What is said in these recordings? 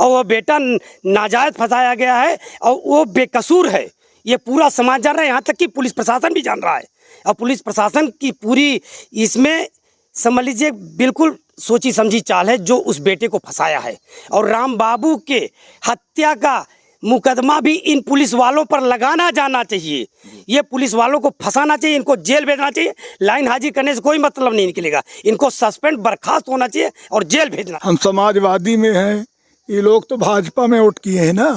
और वो बेटा नाजायज़ फंसाया गया है और वो बेकसूर है। ये पूरा समाज जान रहा है, यहाँ तक कि पुलिस प्रशासन भी जान रहा है। और पुलिस प्रशासन की पूरी इसमें समझ लीजिए बिल्कुल सोची समझी चाल है जो उस बेटे को फंसाया है। और राम बाबू के हत्या का मुकदमा भी इन पुलिस वालों पर लगाना जाना चाहिए। ये पुलिस वालों को फंसाना चाहिए, इनको जेल भेजना चाहिए। लाइन हाजिर करने से कोई मतलब नहीं निकलेगा, इनको सस्पेंड बर्खास्त होना चाहिए और जेल भेजना। हम समाजवादी में हैं, ये लोग तो भाजपा में वोट किए हैं ना।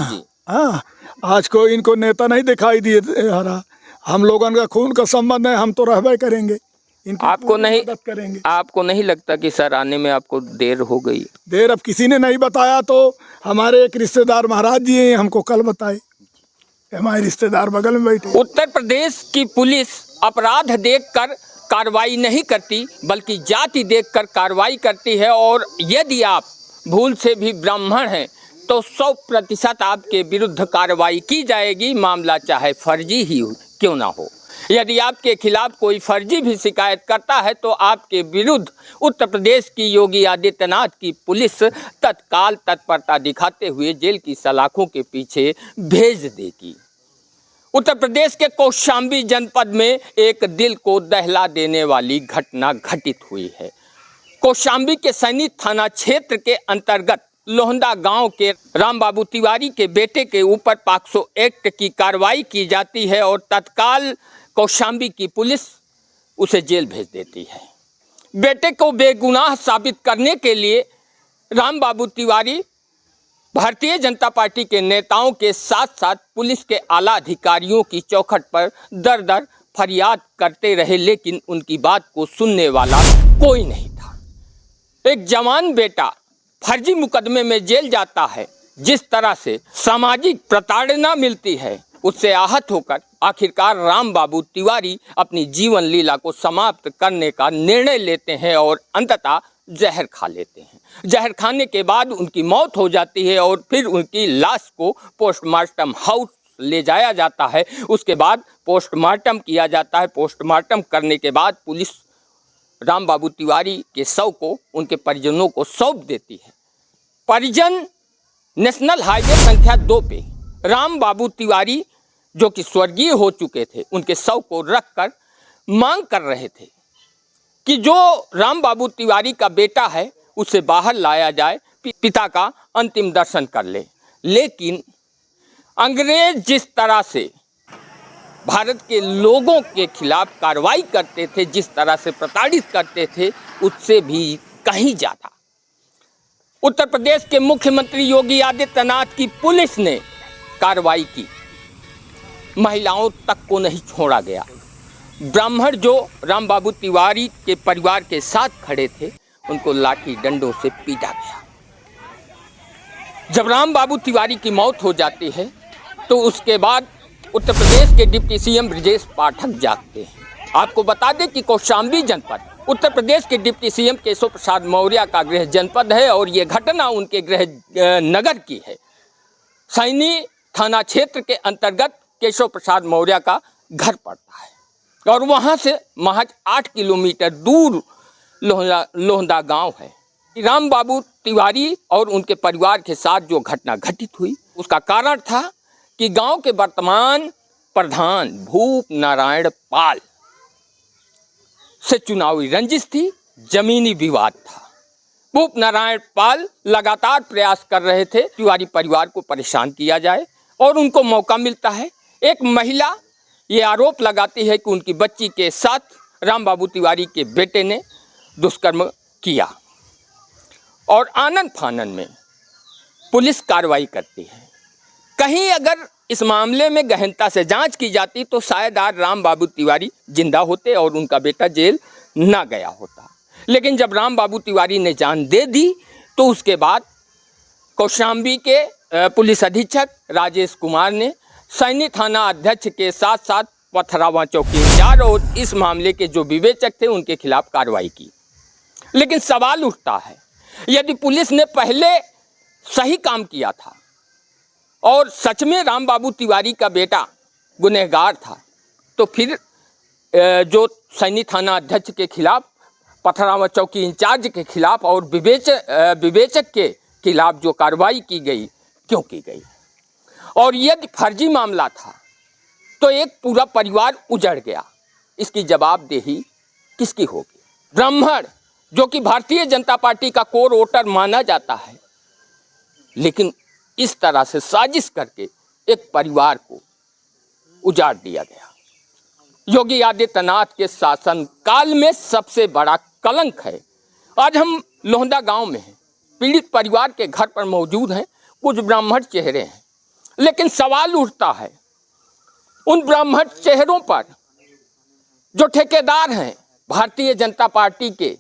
हाँ, आज को इनको नेता नहीं दिखाई दिए हरा। हम लोगों का खून का संबंध है, हम तो रहबे करेंगे, आपको नहीं मदद करेंगे। आपको नहीं लगता कि सर आने में आपको देर हो गई? देर अब किसी ने नहीं बताया, तो हमारे एक रिश्तेदार महाराज जी हैं, हमको कल बताए। हमारे रिश्तेदार बगल में बैठे। उत्तर प्रदेश की पुलिस अपराध देखकर कार्रवाई नहीं करती बल्कि जाति देखकर कार्रवाई करती है। और यदि आप भूल से भी ब्राह्मण हैं तो 100% आपके विरुद्ध कार्रवाई की जाएगी, मामला चाहे फर्जी ही क्यों ना हो। यदि आपके खिलाफ कोई फर्जी भी शिकायत करता है तो आपके विरुद्ध उत्तर प्रदेश की योगी आदित्यनाथ की पुलिस तत्काल तत्परता दिखाते हुए जेल की सलाखों के पीछे भेज देगी। उत्तर प्रदेश के कौशाम्बी जनपद में एक दिल को दहला देने वाली घटना घटित हुई है। कौशाम्बी के सैनी थाना क्षेत्र के अंतर्गत लोहंदा गांव के राम बाबू तिवारी के बेटे के ऊपर पॉक्सो एक्ट की कार्रवाई की जाती है और तत्काल कौशाम्बी की पुलिस उसे जेल भेज देती है। बेटे को बेगुनाह साबित करने के लिए राम बाबू तिवारी भारतीय जनता पार्टी के नेताओं के साथ साथ पुलिस के आला अधिकारियों की चौखट पर दर दर फरियाद करते रहे, लेकिन उनकी बात को सुनने वाला कोई नहीं था। एक जवान बेटा फर्जी मुकदमे में जेल जाता है, जिस तरह से सामाजिक प्रताड़ना मिलती है उससे आहत होकर आखिरकार राम बाबू तिवारी अपनी जीवन लीला को समाप्त करने का निर्णय लेते हैं और अंततः जहर खा लेते हैं। जहर खाने के बाद उनकी मौत हो जाती है और फिर उनकी लाश को पोस्टमार्टम हाउस ले जाया जाता है। उसके बाद पोस्टमार्टम किया जाता है। पोस्टमार्टम करने के बाद पुलिस राम बाबू तिवारी के शव को उनके परिजनों को सौंप देती है। परिजन नेशनल हाईवे संख्या 2 पे राम बाबू तिवारी जो कि स्वर्गीय हो चुके थे, उनके शव को रखकर मांग कर रहे थे कि जो राम बाबू तिवारी का बेटा है उसे बाहर लाया जाए, पिता का अंतिम दर्शन कर ले। लेकिन अंग्रेज जिस तरह से भारत के लोगों के खिलाफ कार्रवाई करते थे, जिस तरह से प्रताड़ित करते थे, उससे भी कहीं ज़्यादा उत्तर प्रदेश के मुख्यमंत्री योगी आदित्यनाथ की पुलिस ने कार्रवाई की। महिलाओं तक को नहीं छोड़ा गया। ब्राह्मण जो राम बाबू तिवारी के परिवार के साथ खड़े थे उनको लाठी डंडों से पीटा गया। जब राम बाबू तिवारी की मौत हो जाती है तो उसके बाद उत्तर प्रदेश के डिप्टी सीएम ब्रजेश पाठक जागते हैं। आपको बता दें कि कौशाम्बी जनपद उत्तर प्रदेश के डिप्टी सीएम केशव प्रसाद मौर्य का गृह जनपद है और ये घटना उनके गृह नगर की है। सैनी थाना क्षेत्र के अंतर्गत केशव प्रसाद मौर्य का घर पड़ता है और वहाँ से महज 8 किलोमीटर दूर लोहंदा गांव है। राम बाबू तिवारी और उनके परिवार के साथ जो घटना घटित हुई उसका कारण था कि गांव के वर्तमान प्रधान भूप नारायण पाल से चुनावी रंजिश थी, जमीनी विवाद था। भूप नारायण पाल लगातार प्रयास कर रहे थे तिवारी परिवार को परेशान किया जाए और उनको मौका मिलता है। एक महिला ये आरोप लगाती है कि उनकी बच्ची के साथ राम बाबू तिवारी के बेटे ने दुष्कर्म किया और आनन फानन में पुलिस कार्रवाई करती है। कहीं अगर इस मामले में गहनता से जांच की जाती तो शायद आज राम बाबू तिवारी जिंदा होते और उनका बेटा जेल ना गया होता। लेकिन जब राम बाबू तिवारी ने जान दे दी तो उसके बाद कौशाम्बी के पुलिस अधीक्षक राजेश कुमार ने सैनी थाना अध्यक्ष के साथ साथ पथरावा चौकी इंचार्ज और इस मामले के जो विवेचक थे उनके खिलाफ कार्रवाई की। लेकिन सवाल उठता है, यदि पुलिस ने पहले सही काम किया था और सच में राम बाबू तिवारी का बेटा गुनहगार था तो फिर जो सैनी थाना अध्यक्ष के खिलाफ, पथरावा चौकी इंचार्ज के खिलाफ और विवेचक के खिलाफ जो कार्रवाई की गई क्यों की गई, और यदि फर्जी मामला था तो एक पूरा परिवार उजड़ गया, इसकी जवाबदेही किसकी होगी? ब्राह्मण जो कि भारतीय जनता पार्टी का कोर वोटर माना जाता है, लेकिन इस तरह से साजिश करके एक परिवार को उजाड़ दिया गया। योगी आदित्यनाथ के शासन काल में सबसे बड़ा कलंक है। आज हम लोहंदा गांव में हैं, पीड़ित परिवार के घर पर मौजूद हैं, कुछ ब्राह्मण चेहरे हैं, लेकिन सवाल उठता है उन ब्राह्मण चेहरों पर जो ठेकेदार हैं भारतीय जनता पार्टी के,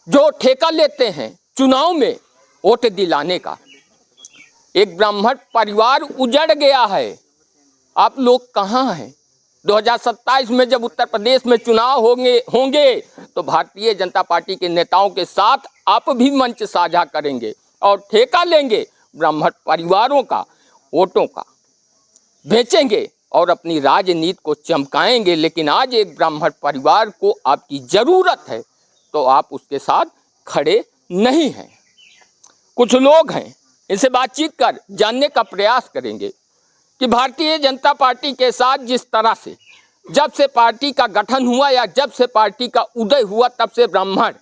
जो ठेका लेते हैं चुनाव में वोट दिलाने का। एक ब्राह्मण परिवार उजड़ गया है, आप लोग कहाँ हैं? 2027 में जब उत्तर प्रदेश में चुनाव होंगे तो भारतीय जनता पार्टी के नेताओं के साथ आप भी मंच साझा करेंगे और ठेका लेंगे ब्राह्मण परिवारों का, वोटों का, बेचेंगे और अपनी राजनीति को चमकाएंगे। लेकिन आज एक ब्राह्मण परिवार को आपकी ज़रूरत है तो आप उसके साथ खड़े नहीं हैं। कुछ लोग हैं, इनसे बातचीत कर जानने का प्रयास करेंगे कि भारतीय जनता पार्टी के साथ जिस तरह से जब से पार्टी का गठन हुआ या जब से पार्टी का उदय हुआ तब से ब्राह्मण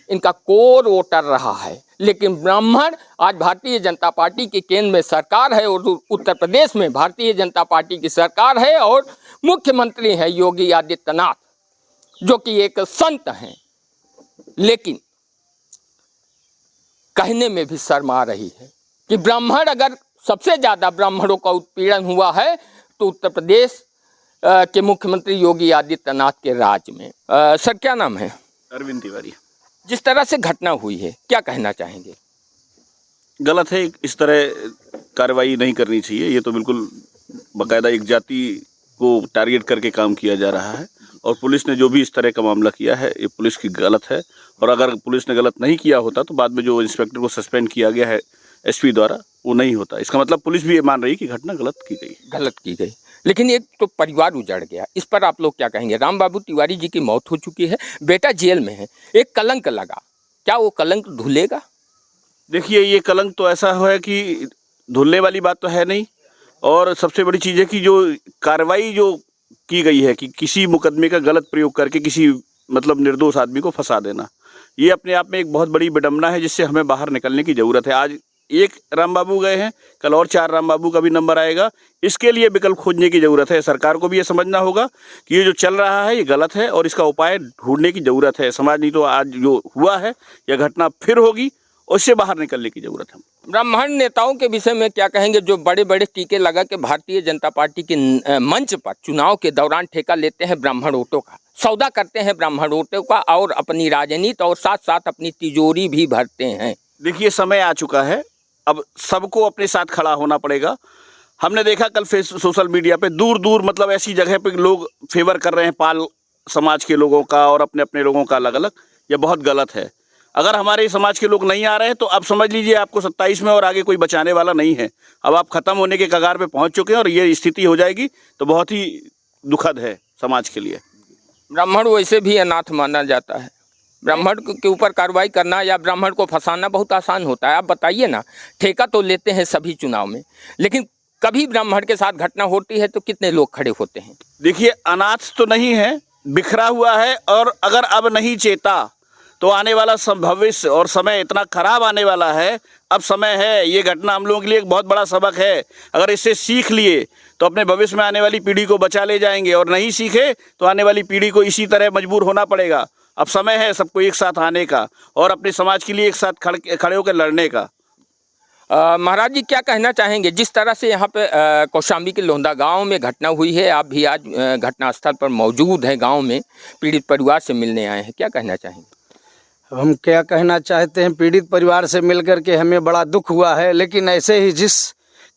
इनका कोर वोटर रहा है, लेकिन ब्राह्मण आज भारतीय जनता पार्टी की केंद्र में सरकार है और उत्तर प्रदेश में भारतीय जनता पार्टी की सरकार है और मुख्यमंत्री हैं योगी आदित्यनाथ, जो कि एक संत हैं, लेकिन कहने में भी शर्म आ रही है कि ब्राह्मण, अगर सबसे ज़्यादा ब्राह्मणों का उत्पीड़न हुआ है तो उत्तर प्रदेश के मुख्यमंत्री योगी आदित्यनाथ के राज में। सर क्या नाम है? अरविंद तिवारी। जिस तरह से घटना हुई है क्या कहना चाहेंगे? गलत है, इस तरह कार्रवाई नहीं करनी चाहिए। ये तो बिल्कुल बाकायदा एक जाति को टारगेट करके काम किया जा रहा है और पुलिस ने जो भी इस तरह का मामला किया है ये पुलिस की गलत है। और अगर पुलिस ने गलत नहीं किया होता तो बाद में जो इंस्पेक्टर को सस्पेंड किया गया है एसपी द्वारा वो नहीं होता। इसका मतलब पुलिस भी ये मान रही कि घटना गलत की गई। लेकिन एक तो परिवार उजड़ गया, इस पर आप लोग क्या कहेंगे? राम बाबू तिवारी जी की मौत हो चुकी है, बेटा जेल में है, एक कलंक लगा, क्या वो कलंक धुलेगा? देखिए ये कलंक तो ऐसा है कि धुलने वाली बात तो है नहीं। और सबसे बड़ी चीज़ है कि जो कार्रवाई जो की गई है कि किसी मुकदमे का गलत प्रयोग करके किसी मतलब निर्दोष आदमी को फंसा देना, ये अपने आप में एक बहुत बड़ी विडंबना है जिससे हमें बाहर निकलने की ज़रूरत है। आज एक राम बाबू गए हैं, कल और 4 राम बाबू का भी नंबर आएगा। इसके लिए विकल्प खोजने की ज़रूरत है। सरकार को भी ये समझना होगा कि ये जो चल रहा है ये गलत है और इसका उपाय ढूंढने की ज़रूरत है। समाज नहीं तो आज जो हुआ है यह घटना फिर होगी, उससे बाहर निकलने की ज़रूरत है। ब्राह्मण नेताओं के विषय में क्या कहेंगे जो बड़े बड़े टीके लगा के भारतीय जनता पार्टी के मंच पर चुनाव के दौरान ठेका लेते हैं ब्राह्मण वोटों का, सौदा करते हैं ब्राह्मण वोटों का और अपनी राजनीति और साथ साथ अपनी तिजोरी भी भरते हैं? देखिए समय आ चुका है, अब सबको अपने साथ खड़ा होना पड़ेगा। हमने देखा कल सोशल मीडिया पे दूर दूर मतलब ऐसी जगह पे लोग फेवर कर रहे हैं पाल समाज के लोगों का और अपने अपने लोगों का अलग अलग। यह बहुत गलत है। अगर हमारे समाज के लोग नहीं आ रहे हैं तो अब समझ लीजिए आपको 27 में और आगे कोई बचाने वाला नहीं है। अब आप खत्म होने के कगार पे पहुंच चुके हैं और ये स्थिति हो जाएगी तो बहुत ही दुखद है समाज के लिए। ब्राह्मण वैसे भी अनाथ माना जाता है, ब्राह्मण के ऊपर कार्रवाई करना या ब्राह्मण को फंसाना बहुत आसान होता है। आप बताइए ना, ठेका तो लेते हैं सभी चुनाव में, लेकिन कभी ब्राह्मण के साथ घटना होती है तो कितने लोग खड़े होते हैं? देखिए अनाथ तो नहीं है, बिखरा हुआ है और अगर अब नहीं चेता तो आने वाला भविष्य और समय इतना खराब आने वाला है। अब समय है, ये घटना हम लोगों के लिए एक बहुत बड़ा सबक है। अगर इससे सीख लिए तो अपने भविष्य में आने वाली पीढ़ी को बचा ले जाएंगे और नहीं सीखे तो आने वाली पीढ़ी को इसी तरह मजबूर होना पड़ेगा। अब समय है सबको एक साथ आने का और अपने समाज के लिए एक साथ खड़े होकर लड़ने का। महाराज जी क्या कहना चाहेंगे? जिस तरह से यहाँ पे कौशाम्बी के लोहंदा गांव में घटना हुई है, आप भी आज घटनास्थल पर मौजूद हैं, गांव में पीड़ित परिवार से मिलने आए हैं, क्या कहना चाहेंगे? हम क्या कहना चाहते हैं, पीड़ित परिवार से मिलकर के हमें बड़ा दुख हुआ है, लेकिन ऐसे ही जिस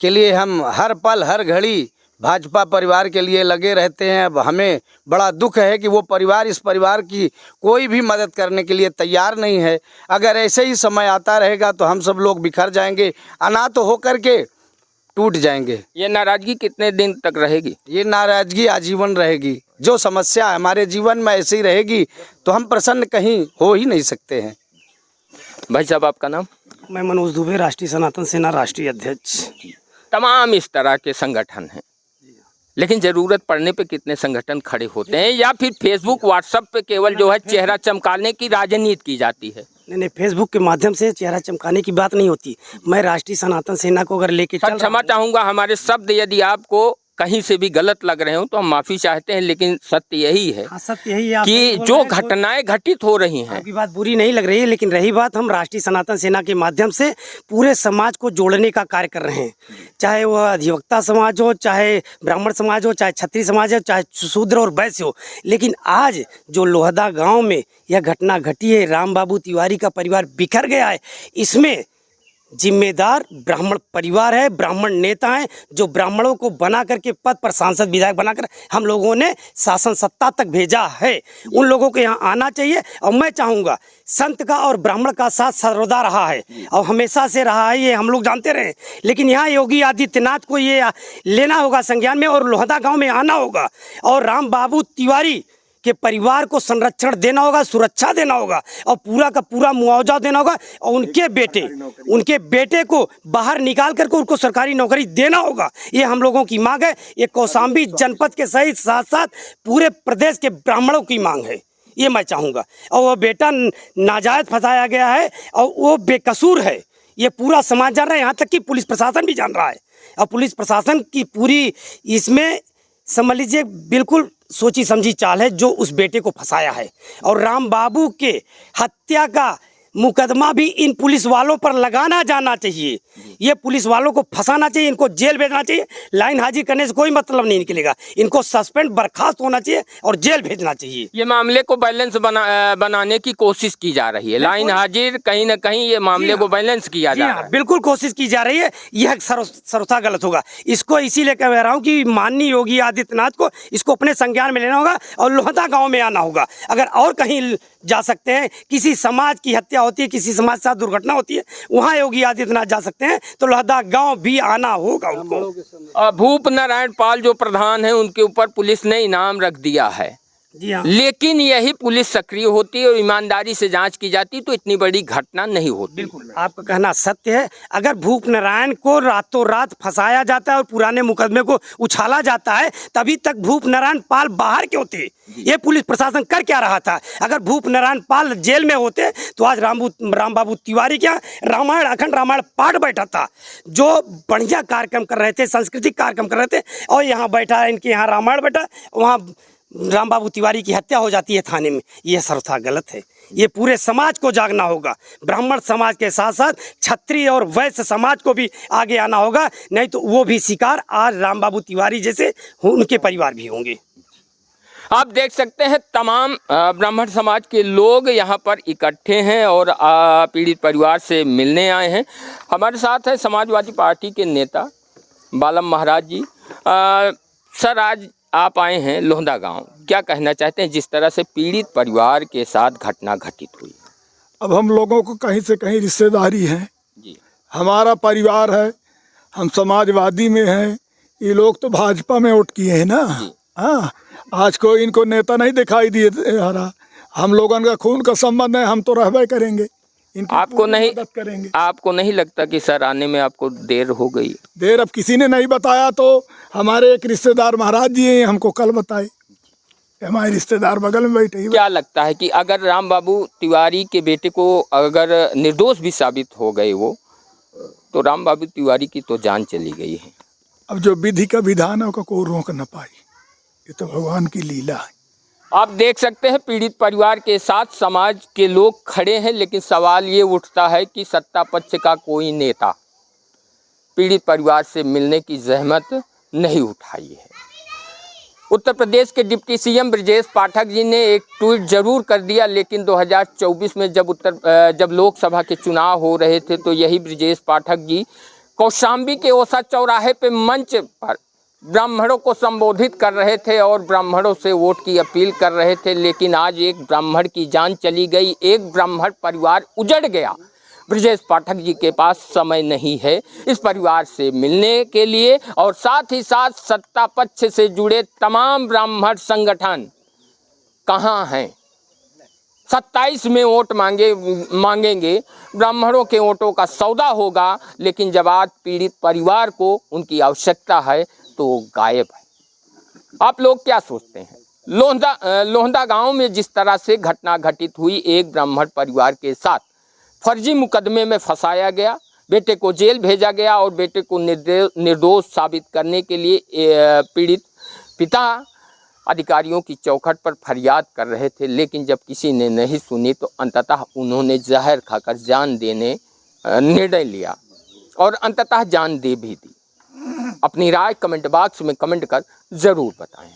के लिए हम हर पल हर घड़ी भाजपा परिवार के लिए लगे रहते हैं, अब हमें बड़ा दुख है कि वो परिवार इस परिवार की कोई भी मदद करने के लिए तैयार नहीं है। अगर ऐसे ही समय आता रहेगा तो हम सब लोग बिखर जाएंगे, अनाथ होकर के टूट जाएंगे। ये नाराजगी कितने दिन तक रहेगी? ये नाराजगी आजीवन रहेगी। जो समस्या हमारे जीवन में ऐसी रहेगी तो हम प्रसन्न कहीं हो ही नहीं सकते हैं। भाई साहब आपका नाम? मैं मनोज दुबे, राष्ट्रीय सनातन सेना राष्ट्रीय अध्यक्ष। तमाम इस तरह के संगठन हैं, लेकिन जरूरत पड़ने पे कितने संगठन खड़े होते हैं, या फिर फेसबुक व्हाट्सएप पे केवल जो है चेहरा चमकाने की राजनीति की जाती है? नहीं, फेसबुक के माध्यम से चेहरा चमकाने की बात नहीं होती। मैं राष्ट्रीय सनातन सेना को अगर लेके सर क्षमा चाहूंगा, हमारे शब्द यदि आपको कहीं से भी गलत लग रहे हो तो हम माफी चाहते हैं, लेकिन सत्य यही है सत्य यही है कि जो घटनाएं घटित हो रही हैं, आपकी बात बुरी नहीं लग रही है, लेकिन रही बात, हम राष्ट्रीय सनातन सेना के माध्यम से पूरे समाज को जोड़ने का कार्य कर रहे हैं। चाहे वह अधिवक्ता समाज हो, चाहे ब्राह्मण समाज हो, चाहे क्षत्रिय समाज हो, चाहे शूद्र और वैश्य हो। लेकिन आज जो लोहदा गांव में यह घटना घटी है, राम बाबू तिवारी का परिवार बिखर गया है, इसमें जिम्मेदार ब्राह्मण परिवार है, ब्राह्मण नेता हैं, जो ब्राह्मणों को बना करके पद पर सांसद विधायक बनाकर हम लोगों ने शासन सत्ता तक भेजा है। उन लोगों को यहाँ आना चाहिए। और मैं चाहूँगा, संत का और ब्राह्मण का साथ सर्वदा रहा है और हमेशा से रहा है, ये हम लोग जानते रहे। लेकिन यहाँ योगी आदित्यनाथ को ये लेना होगा संज्ञान में और लोहदा गाँव में आना होगा और राम बाबू तिवारी के परिवार को संरक्षण देना होगा, सुरक्षा देना होगा और पूरा का पूरा मुआवजा देना होगा और उनके बेटे को बाहर निकाल करके उनको सरकारी नौकरी देना होगा। ये हम लोगों की मांग है। ये कौशाम्बी जनपद के सहित साथ साथ पूरे प्रदेश के ब्राह्मणों की मांग है, ये मैं चाहूँगा। और वह बेटा नाजायज फंसाया गया है और वो बेकसूर है, ये पूरा समाज जान रहा है, यहाँ तक कि पुलिस प्रशासन भी जान रहा है। और पुलिस प्रशासन की पूरी इसमें समझ लीजिए बिल्कुल सोची समझी चाल है जो उस बेटे को फंसाया है। और राम बाबू के हत्या का मुकदमा भी इन पुलिस वालों पर लगाना जाना चाहिए। ये पुलिस वालों को फंसाना चाहिए, इनको जेल भेजना चाहिए। लाइन हाजिर करने से कोई मतलब नहीं निकलेगा, इनको सस्पेंड बर्खास्त होना चाहिए और जेल भेजना चाहिए। ये मामले को बैलेंस बनाने की कोशिश की जा रही है, लाइन हाजिर कहीं ना कहीं ये मामले को बैलेंस किया जा रहा है। बिल्कुल कोशिश की जा रही है, यह सर्वथा गलत होगा। इसको इसीलिए कह रहा हूँ कि माननीय योगी आदित्यनाथ को इसको अपने संज्ञान में लेना होगा और लोहदा गाँव में आना होगा। अगर और कहीं जा सकते हैं, किसी समाज की हत्या होती है, किसी समाज के साथ दुर्घटना होती है, वहाँ योगी आदित्यनाथ जा सकते हैं, तो लोहदा गांव भी आना होगा उनको। भूप नारायण पाल जो प्रधान है, उनके ऊपर पुलिस ने इनाम रख दिया है। जी हाँ, लेकिन यही पुलिस सक्रिय होती है और ईमानदारी से जांच की जाती तो इतनी बड़ी घटना नहीं होती। बिल्कुल आपका कहना सत्य है। अगर भूप नारायण को रातों रात फंसाया जाता है और पुराने मुकदमे को उछाला जाता है, तभी तक भूप नारायण पाल बाहर क्यों थे? ये पुलिस प्रशासन कर क्या रहा था? अगर भूप नारायण पाल जेल में होते तो आज राम बाबू तिवारी क्या रामायण, अखंड रामायण पाठ बैठा था, जो बढ़िया कार्यक्रम कर रहे थे, सांस्कृतिक कार्यक्रम कर रहे थे, और यहाँ बैठा है, इनके यहाँ रामायण बैठा, वहाँ राम बाबू तिवारी की हत्या हो जाती है थाने में। यह सर्वथा गलत है। ये पूरे समाज को जागना होगा, ब्राह्मण समाज के साथ साथ क्षत्रिय और वैश्य समाज को भी आगे आना होगा, नहीं तो वो भी शिकार आज राम बाबू तिवारी जैसे उनके परिवार भी होंगे। आप देख सकते हैं तमाम ब्राह्मण समाज के लोग यहाँ पर इकट्ठे हैं और पीड़ित परिवार से मिलने आए हैं। हमारे साथ है समाजवादी पार्टी के नेता बालम महाराज जी। सर, आज आप आए हैं लोहदा गांव, क्या कहना चाहते हैं जिस तरह से पीड़ित परिवार के साथ घटना घटित हुई? अब हम लोगों को कहीं से कहीं रिश्तेदारी है जी, हमारा परिवार है, हम समाजवादी में हैं, ये लोग तो भाजपा में वोट किए हैं ना। हाँ, आज को इनको नेता नहीं दिखाई दिए हरा, हम लोगों का खून का संबंध है, हम तो रहबे करेंगे, आपको नहीं मदद करेंगे। आपको नहीं लगता कि सर आने में आपको देर हो गई? देर अब किसी ने नहीं बताया, तो हमारे एक रिश्तेदार महाराज जी हैं, हमको कल बताए, हमारे रिश्तेदार बगल में बैठे ही। क्या लगता है कि अगर राम बाबू तिवारी के बेटे को अगर निर्दोष भी साबित हो गए वो, तो राम बाबू तिवारी की तो जान चली गई है। अब जो विधि का विधान है उसको कोई रोक न पाई, ये तो भगवान की लीला है। आप देख सकते हैं पीड़ित परिवार के साथ समाज के लोग खड़े हैं, लेकिन सवाल ये उठता है कि सत्ता पक्ष का कोई नेता पीड़ित परिवार से मिलने की जहमत नहीं उठाई है। उत्तर प्रदेश के डिप्टी सीएम ब्रजेश पाठक जी ने एक ट्वीट जरूर कर दिया, लेकिन 2024 में जब लोकसभा के चुनाव हो रहे थे तो यही ब्रजेश पाठक जी कौशाम्बी के ओसा चौराहे पे मंच पर ब्राह्मणों को संबोधित कर रहे थे और ब्राह्मणों से वोट की अपील कर रहे थे। लेकिन आज एक ब्राह्मण की जान चली गई, एक ब्राह्मण परिवार उजड़ गया। ब्रजेश पाठक जी के पास समय नहीं है इस परिवार से मिलने के लिए, और साथ ही साथ सत्ता पक्ष से जुड़े तमाम ब्राह्मण संगठन कहाँ हैं? 27 में वोट मांगेंगे, ब्राह्मणों के वोटों का सौदा होगा, लेकिन जब आज पीड़ित परिवार को उनकी आवश्यकता है तो वो गायब है। आप लोग क्या सोचते हैं? लोहंदा गांव में जिस तरह से घटना घटित हुई, एक ब्राह्मण परिवार के साथ फर्जी मुकदमे में फंसाया गया, बेटे को जेल भेजा गया और बेटे को निर्दोष साबित करने के लिए पीड़ित पिता अधिकारियों की चौखट पर फरियाद कर रहे थे, लेकिन जब किसी ने नहीं सुनी तो अंततः उन्होंने जहर खाकर जान देने निर्णय लिया और अंततः जान दे भी दी। अपनी राय कमेंट बॉक्स में कमेंट कर ज़रूर बताएं।